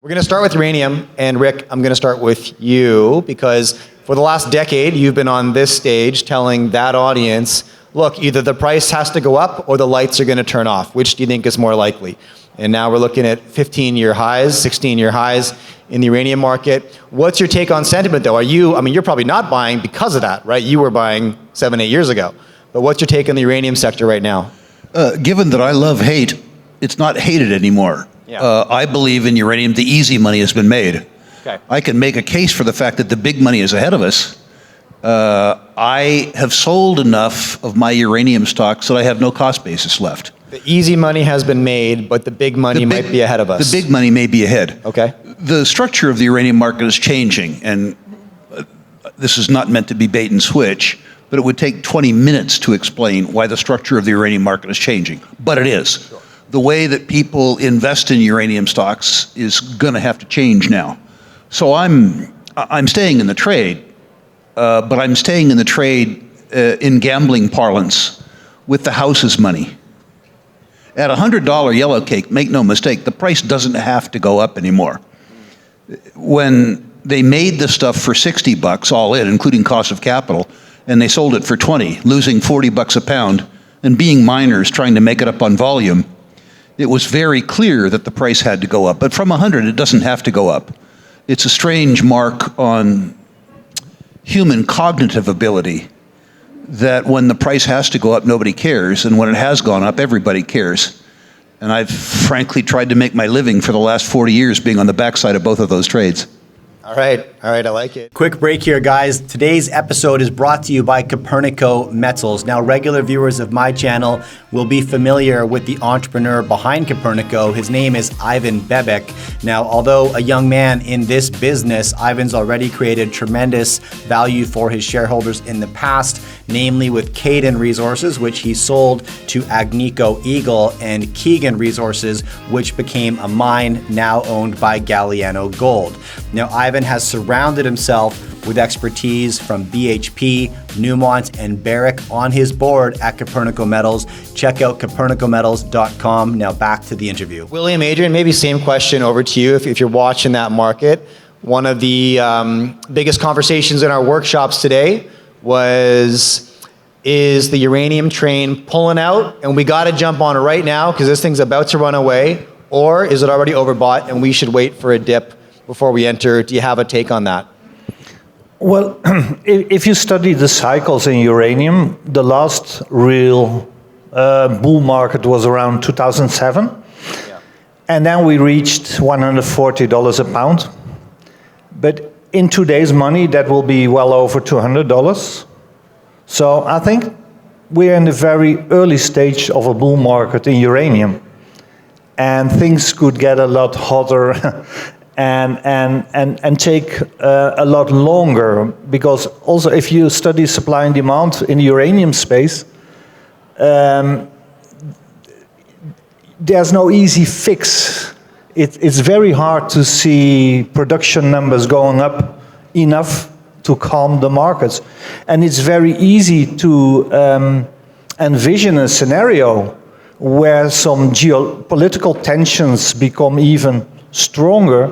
We're going to start with uranium, and Rick, I'm going to start with you because for the last decade, you've been on this stage telling that audience, look, either the price has to go up or the lights are going to turn off. Which do you think is more likely? And now we're looking at 15-year highs, 16-year highs in the uranium market. What's your take on sentiment, though? You're probably not buying because of that, right? You were buying 7-8 years ago. But what's your take on the uranium sector right now? Given that I love hate, it's not hated anymore. Yeah. I believe in uranium, the easy money has been made. Okay. I can make a case for the fact that the big money is ahead of us. I have sold enough of my uranium stocks that I have no cost basis left. The easy money has been made, but the big money might be ahead of us. The big money may be ahead. Okay. The structure of the uranium market is changing, and this is not meant to be bait and switch, but it would take 20 minutes to explain why the structure of the uranium market is changing. But it is. Sure. The way that people invest in uranium stocks is going to have to change now. So I'm staying in the trade, but I'm staying in the trade in gambling parlance with the house's money. At $100 yellow cake, make no mistake, the price doesn't have to go up anymore. When they made the stuff for $60 all in, including cost of capital, and they sold it for 20, losing $40 a pound, and being miners trying to make it up on volume, it was very clear that the price had to go up. But from 100, it doesn't have to go up. It's a strange mark on human cognitive ability that when the price has to go up, nobody cares, and when it has gone up, everybody cares. And I've frankly tried to make my living for the last 40 years being on the backside of both of those trades. All right, I like it. Quick break here, guys. Today's episode is brought to you by Copernico Metals. Now, regular viewers of my channel will be familiar with the entrepreneur behind Copernico. His name is Ivan Bebek. Now, although a young man in this business, Ivan's already created tremendous value for his shareholders in the past, namely with Caden Resources, which he sold to Agnico Eagle, and Keegan Resources, which became a mine now owned by Galliano Gold. Now, Ivan has surrounded himself with expertise from BHP, Newmont, and VRIC on his board at Copernico Metals. Check out copernicometals.com. Now back to the interview. Willem, Adrian, maybe same question over to you if you're watching that market. One of the biggest conversations in our workshops today was, is the uranium train pulling out and we got to jump on it right now because this thing's about to run away, or is it already overbought and we should wait for a dip before we enter? Do you have a take on that? Well, if you study the cycles in uranium, the last real bull market was around 2007. Yeah. And then we reached $140 a pound. But in today's money, that will be well over $200. So I think we're in the very early stage of a bull market in uranium. And things could get a lot hotter and take a lot longer, because also if you study supply and demand in the uranium space, there's no easy fix. It's very hard to see production numbers going up enough to calm the markets. And it's very easy to envision a scenario where some geopolitical tensions become even stronger,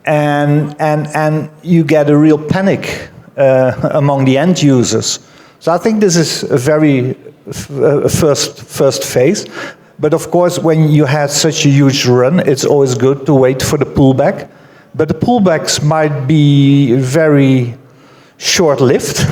and you get a real panic among the end users. So I think this is a very first phase. But of course, when you had such a huge run, it's always good to wait for the pullback. But the pullbacks might be very short-lived,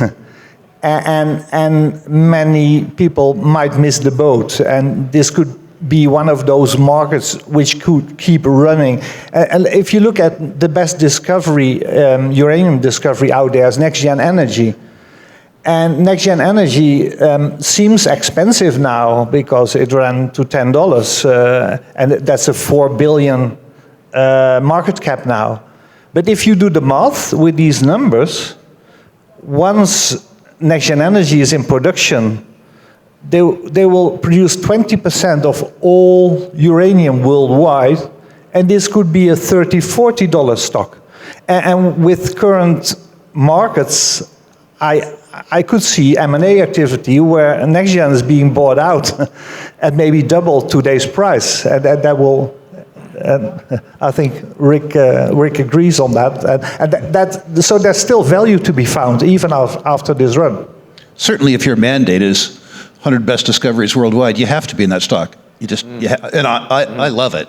and many people might miss the boat, and this could be one of those markets which could keep running. And if you look at the best discovery, uranium discovery out there is NextGen Energy. And NextGen Energy seems expensive now because it ran to $10, and that's a $4 billion market cap now. But if you do the math with these numbers, once NextGen Energy is in production, they will produce 20% of all uranium worldwide, and this could be a $30, $40 stock. And with current markets, I could see M&A activity where NextGen is being bought out at maybe double today's price, and that will I think Rick agrees on that. So there's still value to be found even after this run. Certainly, if your mandate is 100 best discoveries worldwide, you have to be in that stock. And I love it.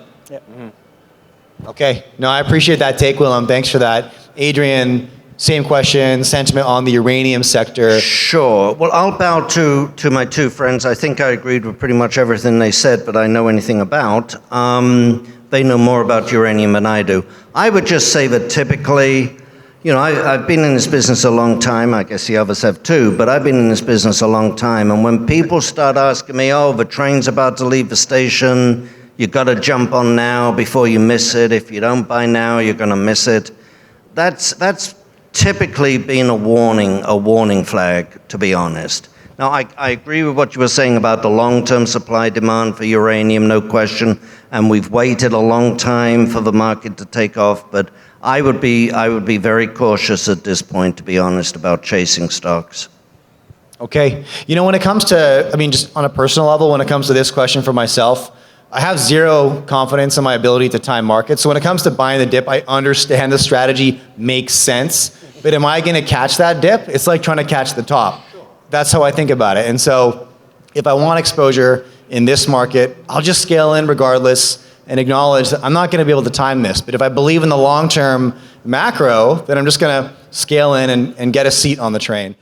Okay. No, I appreciate that take, Willem. Thanks for that. Adrian, same question, sentiment on the uranium sector. Sure. Well, I'll bow to my two friends. I think I agreed with pretty much everything they said, but I know anything about. They know more about uranium than I do. I would just say that typically, I've been in this business a long time. I guess the others have too, but I've been in this business a long time. And when people start asking me, oh, the train's about to leave the station, you got to jump on now before you miss it. If you don't buy now, you're going to miss it. That's typically been a warning flag, to be honest. Now, I agree with what you were saying about the long-term supply demand for uranium, no question, and we've waited a long time for the market to take off, but I would be very cautious at this point, to be honest, about chasing stocks. Okay. When it comes to, just on a personal level, when it comes to this question for myself, I have zero confidence in my ability to time markets. So when it comes to buying the dip, I understand the strategy makes sense, but am I going to catch that dip? It's like trying to catch the top. That's how I think about it. And so if I want exposure in this market, I'll just scale in regardless and acknowledge that I'm not going to be able to time this. But if I believe in the long-term macro, then I'm just going to scale in and get a seat on the train.